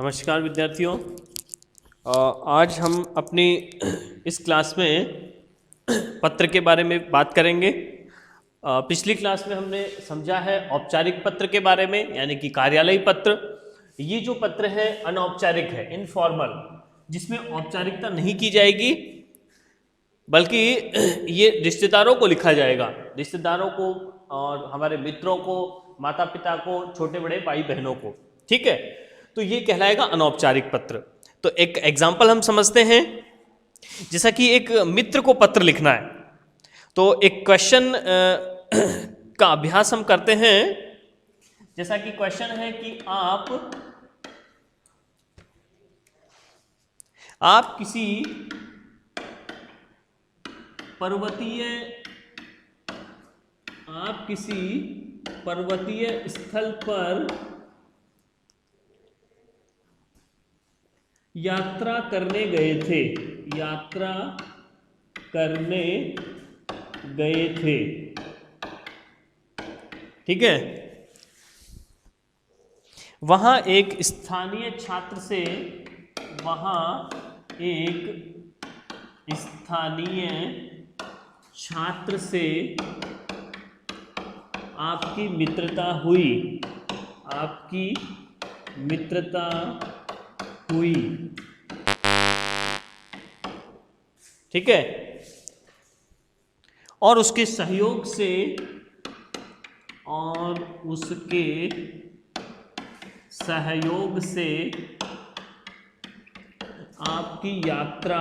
नमस्कार विद्यार्थियों। आज हम अपनी इस क्लास में पत्र के बारे में बात करेंगे। पिछली क्लास में हमने समझा है औपचारिक पत्र के बारे में, यानी कि कार्यालयी पत्र। ये जो पत्र है अनौपचारिक है, इनफॉर्मल, जिसमें औपचारिकता नहीं की जाएगी, बल्कि ये रिश्तेदारों को लिखा जाएगा, रिश्तेदारों को और हमारे मित्रों को, माता पिता को, छोटे बड़े भाई बहनों को। ठीक है, तो ये कहलाएगा अनौपचारिक पत्र। तो एक एग्जाम्पल हम समझते हैं, जैसा कि एक मित्र को पत्र लिखना है, तो एक क्वेश्चन का अभ्यास हम करते हैं। जैसा कि क्वेश्चन है कि आप किसी पर्वतीय स्थल पर यात्रा करने गए थे। ठीक है, वहां एक स्थानीय छात्र से आपकी मित्रता हुई। ठीक है, और उसके सहयोग से आपकी यात्रा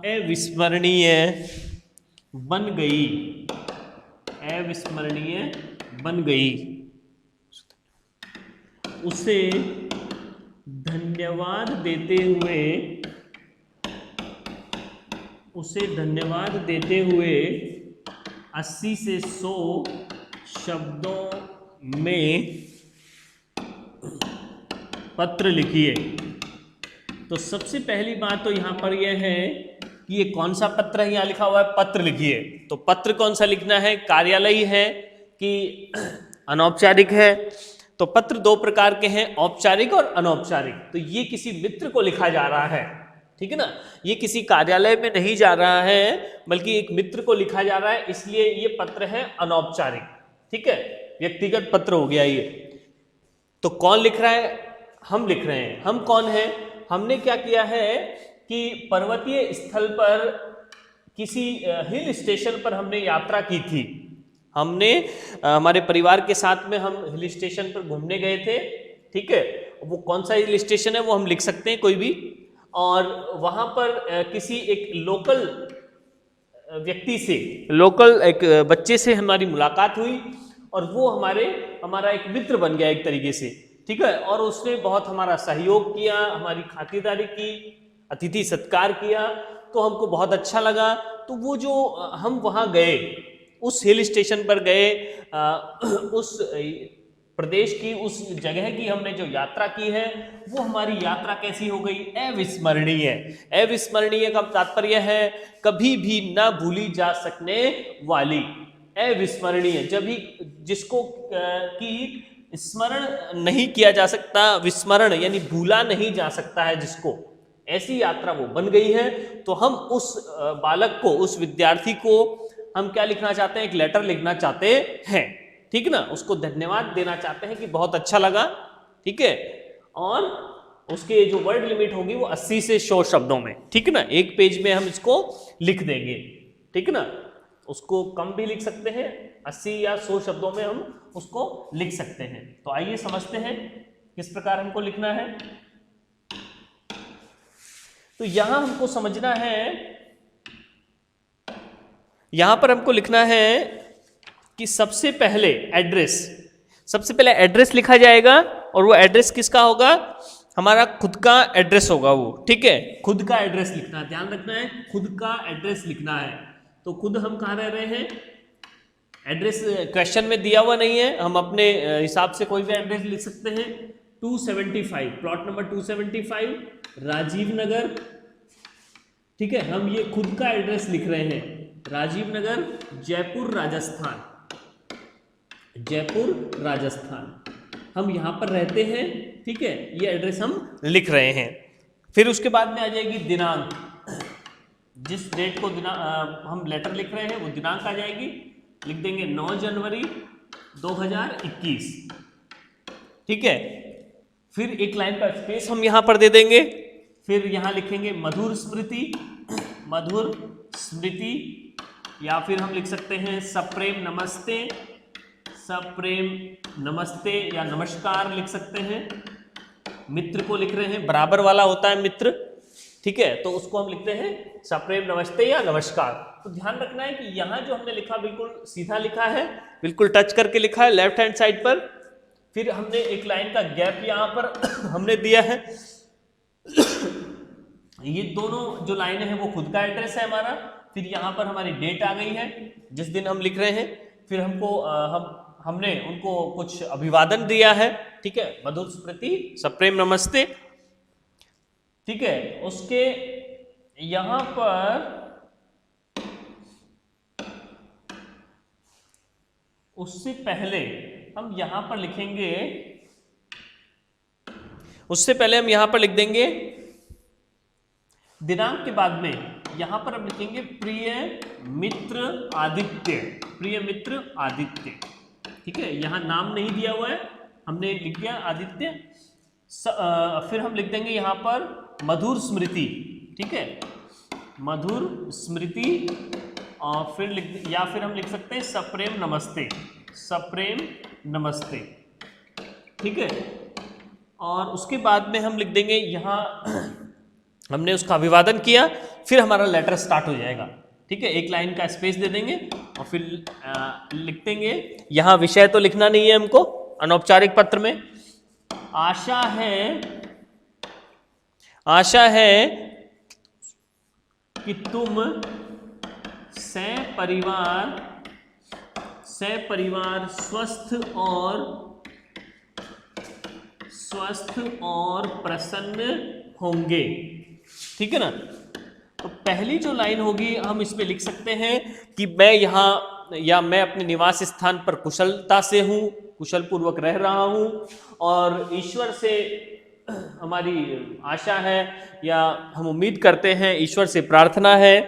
अविस्मरणीय बन गई। उसे धन्यवाद देते हुए 80 से 100 शब्दों में पत्र लिखिए। तो सबसे पहली बात तो यहाँ पर यह है कि ये कौन सा पत्र है, यहाँ लिखा हुआ है पत्र लिखिए। तो पत्र कौन सा लिखना है, कार्यालयी है कि अनौपचारिक है? तो पत्र दो प्रकार के हैं, औपचारिक और अनौपचारिक। तो ये किसी मित्र को लिखा जा रहा है, ठीक है ना, ये किसी कार्यालय में नहीं जा रहा है, बल्कि एक मित्र को लिखा जा रहा है, इसलिए ये पत्र है अनौपचारिक। ठीक है, व्यक्तिगत पत्र हो गया ये। तो कौन लिख रहा है? हम लिख रहे हैं। हम कौन है? हमने क्या किया है कि पर्वतीय स्थल पर किसी हिल स्टेशन पर हमने यात्रा की थी। हमने हमारे परिवार के साथ में हम हिल स्टेशन पर घूमने गए थे। ठीक है, वो कौन सा हिल स्टेशन है वो हम लिख सकते हैं, कोई भी। और वहाँ पर किसी एक लोकल व्यक्ति से, लोकल एक बच्चे से हमारी मुलाकात हुई, और वो हमारा एक मित्र बन गया एक तरीके से। ठीक है, और उसने बहुत हमारा सहयोग किया, हमारी खातिरदारी की, अतिथि सत्कार किया, तो हमको बहुत अच्छा लगा। तो वो जो हम वहाँ गए, उस हिल स्टेशन पर गए, उस प्रदेश की, उस जगह की हमने जो यात्रा की है, वो हमारी यात्रा कैसी हो गई? अविस्मरणीय। अविस्मरणीय का तात्पर्य है कभी भी ना भूली जा सकने वाली। अविस्मरणीय, जब भी जिसको कि स्मरण नहीं किया जा सकता, विस्मरण यानी भूला नहीं जा सकता है जिसको, ऐसी यात्रा वो बन गई है। तो हम उस बालक को, उस विद्यार्थी को हम क्या लिखना चाहते हैं? एक लेटर लिखना चाहते हैं। ठीक ना, उसको धन्यवाद देना चाहते हैं कि बहुत अच्छा लगा। ठीक है, और उसके जो वर्ड लिमिट होगी वो 80 से 100 शब्दों में। ठीक ना, एक पेज में हम इसको लिख देंगे। ठीक ना, उसको कम भी लिख सकते हैं, 80 या 100 शब्दों में हम उसको लिख सकते हैं। तो आइए समझते हैं किस प्रकार हमको लिखना है। तो यहां हमको समझना है, यहां पर हमको लिखना है कि सबसे पहले एड्रेस लिखा जाएगा, और वो एड्रेस किसका होगा? हमारा खुद का एड्रेस होगा वो। ठीक है, खुद का एड्रेस लिखना है, ध्यान रखना है, खुद का एड्रेस लिखना है। तो खुद हम कहाँ रह रहे हैं? एड्रेस क्वेश्चन में दिया हुआ नहीं है, हम अपने हिसाब से कोई भी एड्रेस लिख सकते हैं। 275, प्लॉट नंबर 275, राजीव नगर, ठीक है, हम ये खुद का एड्रेस लिख रहे हैं, राजीव नगर, जयपुर राजस्थान, जयपुर राजस्थान, हम यहाँ पर रहते हैं। ठीक है, ये एड्रेस हम लिख रहे हैं। फिर उसके बाद में आ जाएगी दिनांक, जिस डेट को हम लेटर लिख रहे हैं वो दिनांक आ जाएगी, लिख देंगे 9 जनवरी 2021। ठीक है, फिर एक लाइन का स्पेस हम यहाँ पर दे देंगे, फिर यहाँ लिखेंगे मधुर स्मृति, मधुर स्मृति, या फिर हम लिख सकते हैं सप्रेम नमस्ते, सप्रेम नमस्ते या नमस्कार लिख सकते हैं। मित्र को लिख रहे हैं, बराबर वाला होता है मित्र। ठीक है, तो उसको हम लिखते हैं सप्रेम नमस्ते या नमस्कार। तो ध्यान रखना है कि यहाँ जो हमने लिखा बिल्कुल सीधा लिखा है, बिल्कुल टच करके लिखा है लेफ्ट हैंड साइड पर। फिर हमने एक लाइन का गैप यहाँ पर हमने दिया है। ये दोनों जो लाइनें हैं वो खुद का एड्रेस है हमारा। फिर यहाँ पर हमारी डेट आ गई है जिस दिन हम लिख रहे हैं। फिर हमको हमने उनको कुछ अभिवादन दिया है। ठीक है, मधुर स्मृति, सप्रेम नमस्ते। ठीक है, उसके यहाँ पर उससे पहले हम यहाँ पर लिखेंगे, उससे पहले हम यहाँ पर लिख देंगे दिनांक के बाद में यहाँ पर हम लिखेंगे प्रिय मित्र आदित्य, प्रिय मित्र आदित्य। ठीक है, यहाँ नाम नहीं दिया हुआ है, हमने लिख दिया आदित्य। फिर हम लिख देंगे यहाँ पर मधुर स्मृति। ठीक है, मधुर स्मृति, और फिर हम लिख सकते हैं सप्रेम नमस्ते, सप्रेम नमस्ते। ठीक है, और उसके बाद में हम लिख देंगे यहाँ हमने उसका अभिवादन किया, फिर हमारा लेटर स्टार्ट हो जाएगा। ठीक है, एक लाइन का स्पेस दे देंगे और फिर लिख देंगे। यहाँ विषय तो लिखना नहीं है हमको अनौपचारिक पत्र में। आशा है कि तुम सपरिवार स्वस्थ और प्रसन्न होंगे। ठीक है ना। तो पहली जो लाइन होगी हम इसमें लिख सकते हैं कि मैं यहाँ या मैं अपने निवास स्थान पर कुशलता से हूँ, कुशल पूर्वक रह रहा हूँ, और ईश्वर से हमारी आशा है या हम उम्मीद करते हैं, ईश्वर से प्रार्थना है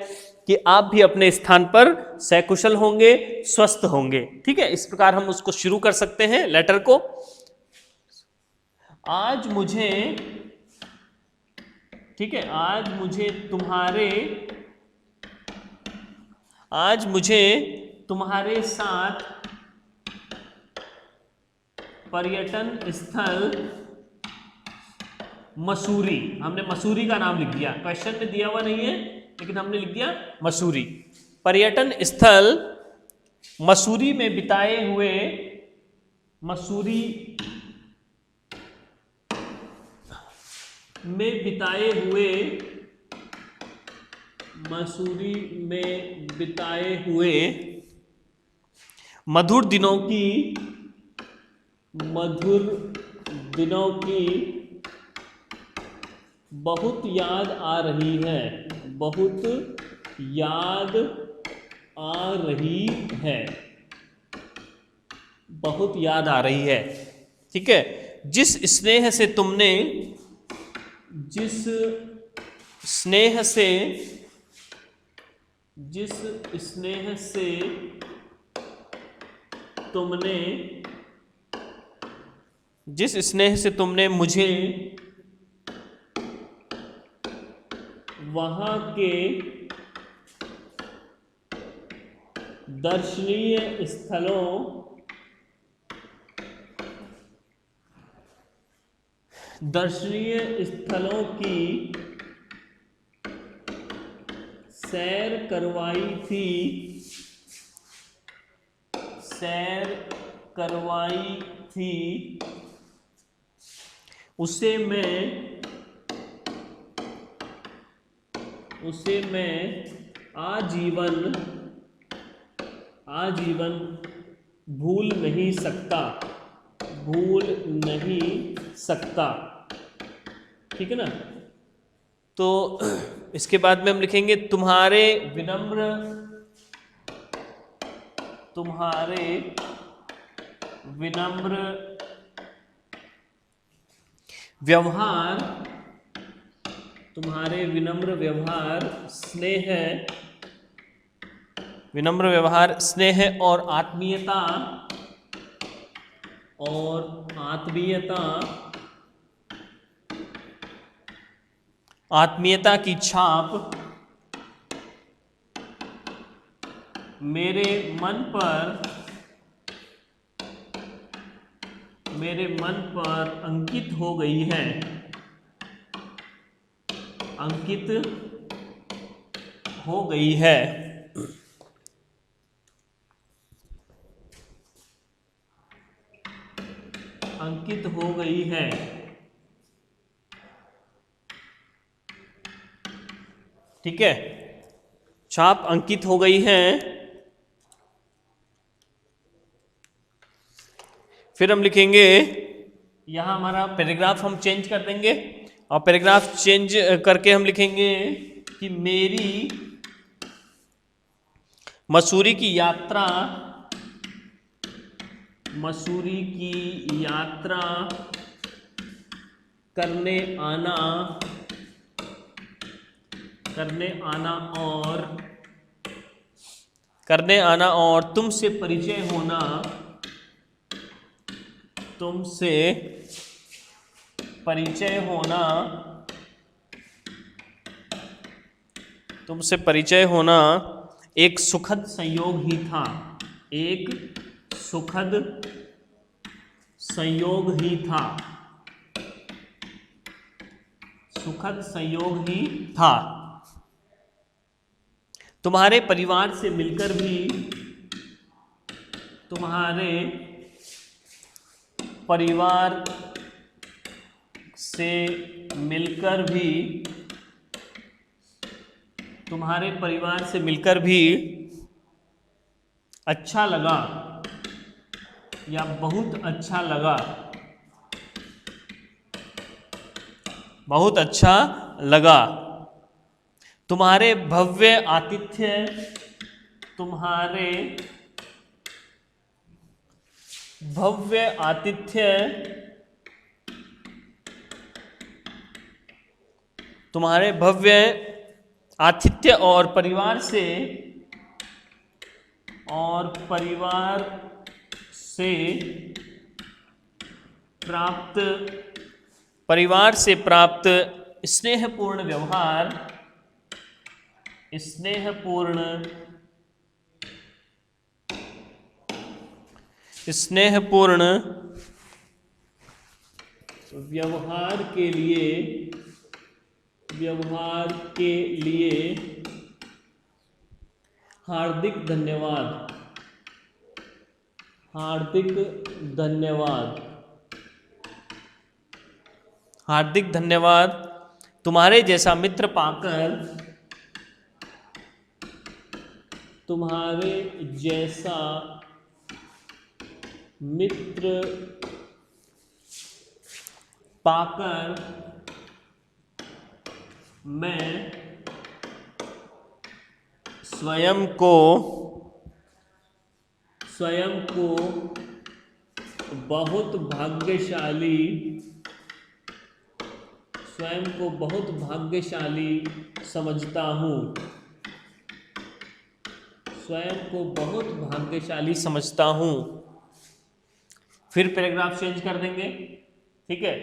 कि आप भी अपने स्थान पर सकुशल होंगे, स्वस्थ होंगे। ठीक है, इस प्रकार हम उसको शुरू कर सकते हैं लेटर को। आज मुझे, ठीक है, आज मुझे तुम्हारे साथ पर्यटन स्थल मसूरी, हमने मसूरी का नाम लिख दिया, क्वेश्चन में दिया हुआ नहीं है लेकिन हमने लिख दिया मसूरी। पर्यटन स्थल मसूरी में बिताए हुए, मधुर दिनों की बहुत याद आ रही है, बहुत याद आ रही है। ठीक है, जिस स्नेह से तुमने मुझे वहाँ के दर्शनीय स्थलों की सैर करवाई थी, उसे मैं आजीवन भूल नहीं सकता। ठीक है ना। तो इसके बाद में हम लिखेंगे तुम्हारे विनम्र व्यवहार, तुम्हारे विनम्र व्यवहार, स्नेह और आत्मीयता की छाप मेरे मन पर अंकित हो गई है, अंकित हो गई है। अंकित हो गई है। ठीक है, छाप अंकित हो गई है। फिर हम लिखेंगे, यहां हमारा पैराग्राफ हम चेंज कर देंगे और पैराग्राफ चेंज करके हम लिखेंगे कि मेरी मसूरी की यात्रा करने आना और तुमसे परिचय होना एक सुखद संयोग ही था, सुखद संयोग ही था। तुम्हारे परिवार से मिलकर भी अच्छा लगा या बहुत अच्छा लगा। तुम्हारे भव्य आतिथ्य और परिवार से प्राप्त स्नेहपूर्ण व्यवहार के लिए हार्दिक धन्यवाद। तुम्हारे जैसा मित्र पाकर मैं स्वयं को बहुत भाग्यशाली समझता हूं। फिर पैराग्राफ चेंज कर देंगे। ठीक है,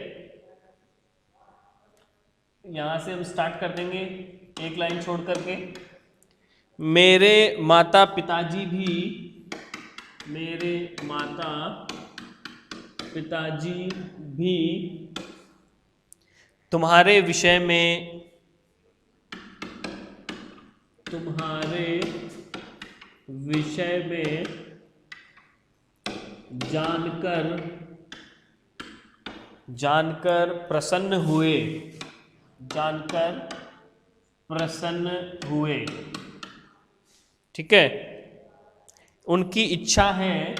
यहां से हम स्टार्ट कर देंगे एक लाइन छोड़ करके। मेरे माता पिताजी भी तुम्हारे विषय में जानकर प्रसन्न हुए। ठीक है, उनकी इच्छा है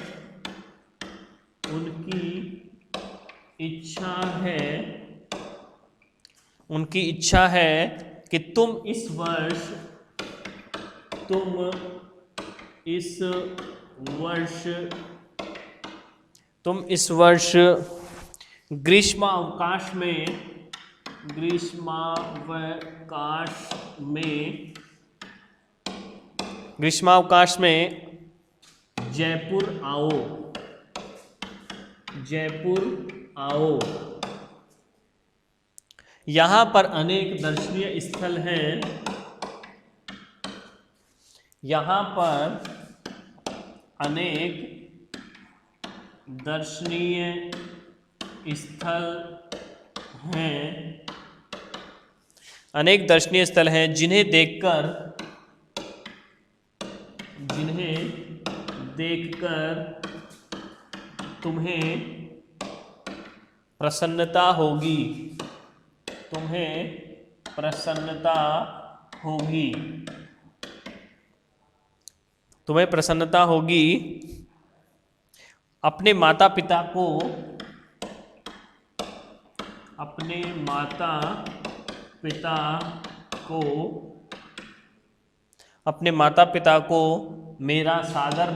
उनकी इच्छा है कि तुम इस वर्ष ग्रीष्मावकाश में जयपुर आओ। यहाँ पर अनेक दर्शनीय स्थल हैं। अनेक दर्शनीय स्थल हैं जिन्हें देखकर तुम्हें प्रसन्नता होगी। अपने माता पिता को मेरा सादर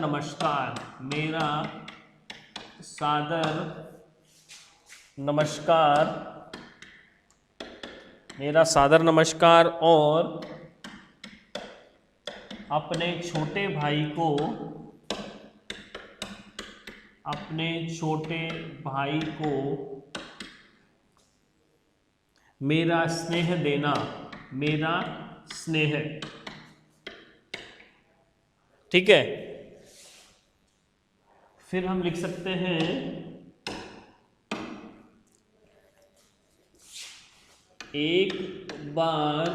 नमस्कार और अपने छोटे भाई को मेरा स्नेह देना। ठीक है। फिर हम लिख सकते हैं एक बार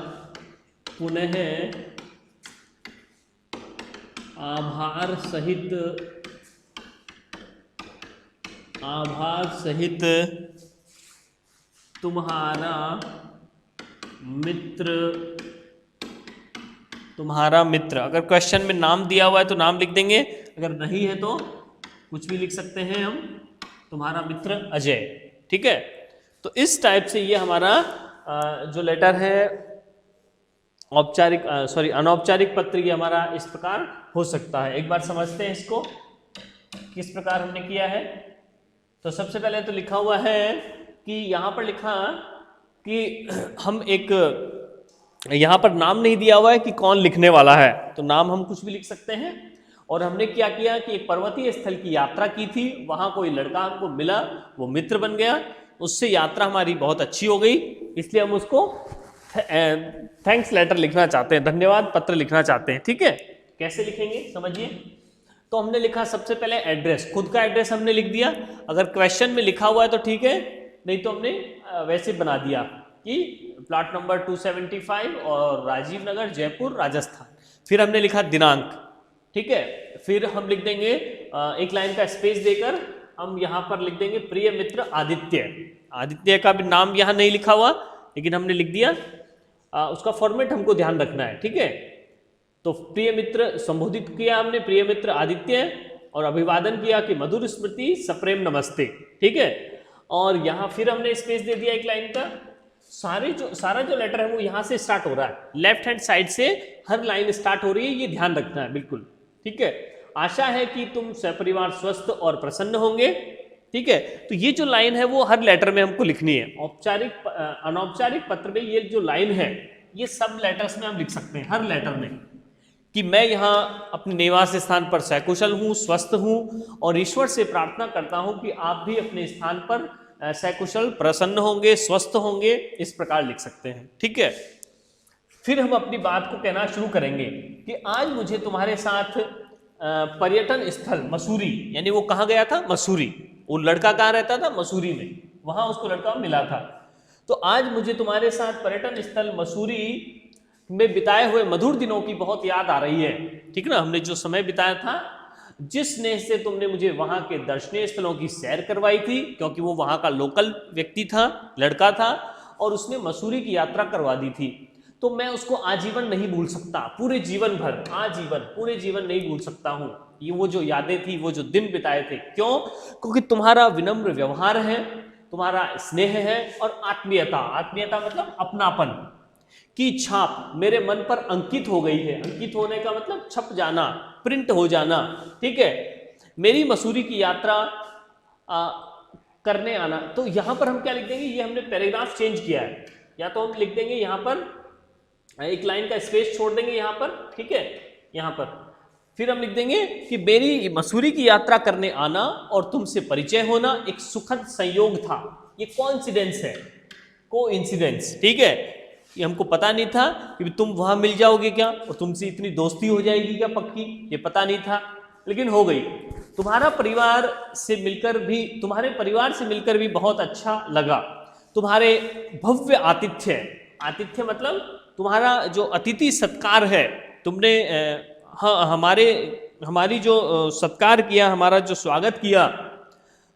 पुनः आभार सहित तुम्हारा मित्र। अगर क्वेश्चन में नाम दिया हुआ है तो नाम लिख देंगे, अगर नहीं है तो कुछ भी लिख सकते हैं हम, तुम्हारा मित्र अजय। ठीक है। तो इस टाइप से ये हमारा जो लेटर है अनौपचारिक पत्र, ये हमारा इस प्रकार हो सकता है। एक बार समझते हैं इसको किस प्रकार हमने किया है। तो सबसे पहले तो लिखा हुआ है कि यहाँ पर लिखा कि हम यहाँ पर नाम नहीं दिया हुआ है कि कौन लिखने वाला है, तो नाम हम कुछ भी लिख सकते हैं। और हमने क्या किया कि एक पर्वतीय स्थल की यात्रा की थी, वहाँ कोई लड़का हमको मिला, वो मित्र बन गया, उससे यात्रा हमारी बहुत अच्छी हो गई, इसलिए हम उसको थैंक्स लेटर लिखना चाहते हैं, धन्यवाद पत्र लिखना चाहते हैं। ठीक है। कैसे लिखेंगे समझिए। तो हमने लिखा सबसे पहले एड्रेस, खुद का एड्रेस हमने लिख दिया। अगर क्वेश्चन में लिखा हुआ है तो ठीक है, नहीं तो हमने वैसे बना दिया कि प्लॉट नंबर 275 और राजीव नगर, जयपुर, राजस्थान। फिर हमने लिखा दिनांक। ठीक है। फिर हम लिख देंगे एक लाइन का स्पेस देकर हम यहाँ पर लिख देंगे प्रिय मित्र आदित्य का भी नाम यहाँ नहीं लिखा हुआ, लेकिन हमने लिख दिया। उसका फॉर्मेट हमको ध्यान रखना है। ठीक है। तो प्रिय मित्र संबोधित किया हमने, प्रिय मित्र आदित्य, और अभिवादन किया कि मधुर स्मृति सप्रेम नमस्ते। ठीक है। और यहाँ फिर हमने स्पेस दे दिया एक लाइन का। सारा जो लेटर है वो यहाँ से स्टार्ट हो रहा है, लेफ्ट हैंड साइड से हर लाइन स्टार्ट हो रही है, ये ध्यान रखना है बिल्कुल। ठीक है। आशा है कि तुम सपरिवार स्वस्थ और प्रसन्न होंगे। ठीक है। तो ये जो लाइन है वो हर लेटर में हमको लिखनी है। अनौपचारिक पत्र में ये जो लाइन है ये सब लेटर्स में हम लिख सकते हैं, हर लेटर में, कि मैं यहाँ अपने निवास स्थान पर सकुशल हूँ, स्वस्थ हूँ, और ईश्वर से प्रार्थना करता हूँ कि आप भी अपने स्थान पर सकुशल प्रसन्न होंगे, स्वस्थ होंगे, इस प्रकार लिख सकते हैं। ठीक है। फिर हम अपनी बात को कहना शुरू करेंगे कि आज मुझे तुम्हारे साथ पर्यटन स्थल मसूरी, यानी वो कहाँ गया था, मसूरी, वो लड़का कहाँ रहता था, मसूरी में, वहाँ उसको लड़का मिला था। तो आज मुझे तुम्हारे साथ पर्यटन स्थल मसूरी में बिताए हुए मधुर दिनों की बहुत याद आ रही है। ठीक ना, हमने जो समय बिताया था, जिस स्नेह से तुमने मुझे वहाँ के दर्शनीय स्थलों की सैर करवाई थी, क्योंकि वो वहाँ का लोकल व्यक्ति था, लड़का था, और उसने मसूरी की यात्रा करवा दी थी, तो मैं उसको आजीवन नहीं भूल सकता, पूरे जीवन भर, पूरे जीवन नहीं भूल सकता हूँ। ये वो जो यादें थी, वो जो दिन बिताए थे, क्यों? क्योंकि तुम्हारा विनम्र व्यवहार है, तुम्हारा स्नेह है और आत्मीयता, आत्मीयता मतलब अपनापन की छाप मेरे मन पर अंकित हो गई है। अंकित होने का मतलब छप जाना, प्रिंट हो जाना, ठीक है। मेरी मसूरी की यात्रा करने आना, तो यहां पर हम क्या लिख देंगे, ये हमने पैराग्राफ चेंज किया है, या तो हम लिख देंगे यहां पर एक लाइन का स्पेस छोड़ देंगे यहां पर, ठीक है, यहां पर फिर हम लिख देंगे कि मेरी मसूरी की यात्रा करने आना और तुमसे परिचय होना एक सुखद संयोग था। ये कोइंसिडेंस है, कोइंसिडेंस, ठीक है। ये हमको पता नहीं था कि तुम वहां मिल जाओगे क्या और तुमसे इतनी दोस्ती हो जाएगी क्या पक्की, ये पता नहीं था, लेकिन हो गई। तुम्हारे परिवार से मिलकर भी बहुत अच्छा लगा। तुम्हारे भव्य आतिथ्य, आतिथ्य मतलब तुम्हारा जो अतिथि सत्कार है, तुमने हमारी जो सत्कार किया, हमारा जो स्वागत किया,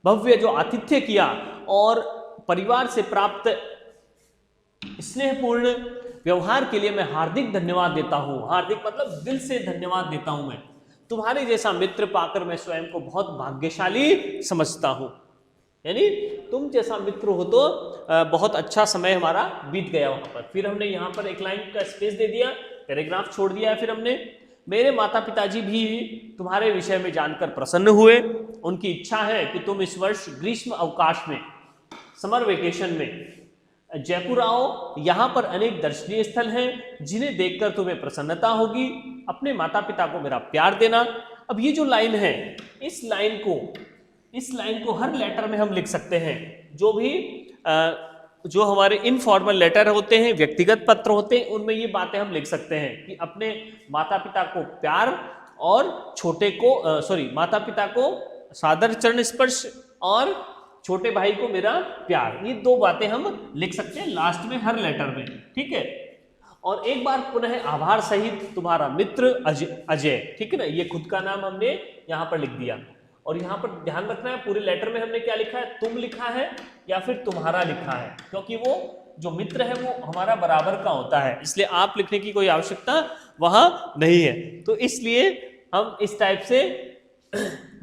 भव्य जो आतिथ्य किया, और परिवार से प्राप्त स्नेहपूर्ण व्यवहार के लिए मैं हार्दिक धन्यवाद देता हूं। हार्दिक मतलब दिल से धन्यवाद देता हूं मैं। तुम्हारे जैसा मित्र पाकर मैं स्वयं को बहुत भाग्यशाली समझता हूं। यानी तुम जैसा मित्र हो तो बहुत अच्छा समय हमारा बीत गया वहां पर। फिर हमने यहाँ पर एक लाइन का स्पेस दे दिया, पैराग्राफ छोड़ दिया है। फिर हमने मेरे माता पिताजी भी तुम्हारे विषय में जानकर प्रसन्न हुए। उनकी इच्छा है कि तुम इस वर्ष ग्रीष्म अवकाश में, समर वेकेशन में जयपुर आओ। यहाँ पर अनेक दर्शनीय स्थल हैं जिन्हें देखकर तुम्हें प्रसन्नता होगी। अपने माता पिता को मेरा प्यार देना। अब ये जो लाइन है, इस लाइन को हर लेटर में हम लिख सकते हैं। जो हमारे इनफॉर्मल लेटर होते हैं, व्यक्तिगत पत्र होते हैं, उनमें ये बातें हम लिख सकते हैं कि अपने माता पिता को प्यार और माता पिता को सादर चरण स्पर्श और छोटे भाई को मेरा प्यार। ये दो बातें हम लिख सकते हैं लास्ट में हर लेटर में, ठीक है। और एक बार पुनः आभार सहित तुम्हारा मित्र अजय, ठीक है ना। ये खुद का नाम हमने यहाँ पर लिख दिया। और यहाँ पर ध्यान रखना है, पूरे लेटर में हमने क्या लिखा है, तुम लिखा है या फिर तुम्हारा लिखा है, क्योंकि वो जो मित्र है वो हमारा बराबर का होता है, इसलिए आप लिखने की कोई आवश्यकता वहां नहीं है। तो इसलिए हम इस टाइप से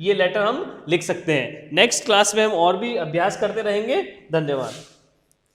ये लेटर हम लिख सकते हैं। नेक्स्ट क्लास में हम और भी अभ्यास करते रहेंगे। धन्यवाद।